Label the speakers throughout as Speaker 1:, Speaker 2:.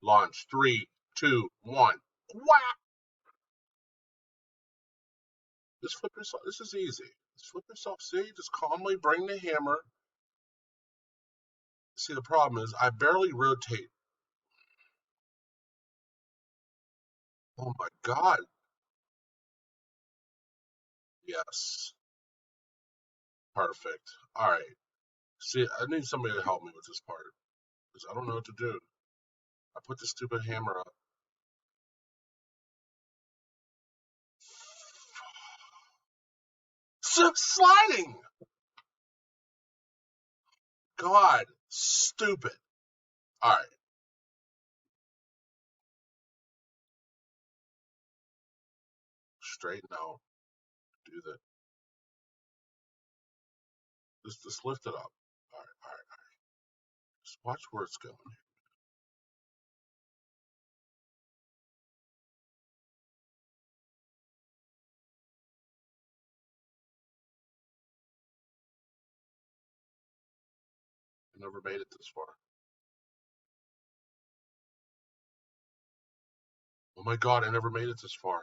Speaker 1: Launch. 3, 2, 1. Whack! Just flip yourself. This is easy. Just flip yourself. See? Just calmly bring the hammer. See, the problem is I barely rotate. Oh my God. Yes. Perfect. All right. See, I need somebody to help me with this part because I don't know what to do. I put the stupid hammer up. Sliding! God. Stupid. All right. Straighten out. Do that. Just lift it up. All right. All right. Just watch where it's going. I never made it this far. Oh my God. I never made it this far.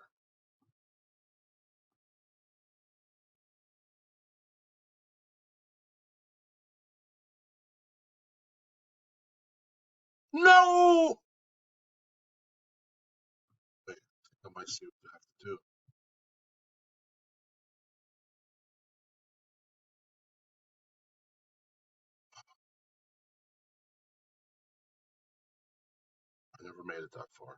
Speaker 1: No! Wait. I might see what I have to do. I never made it that far.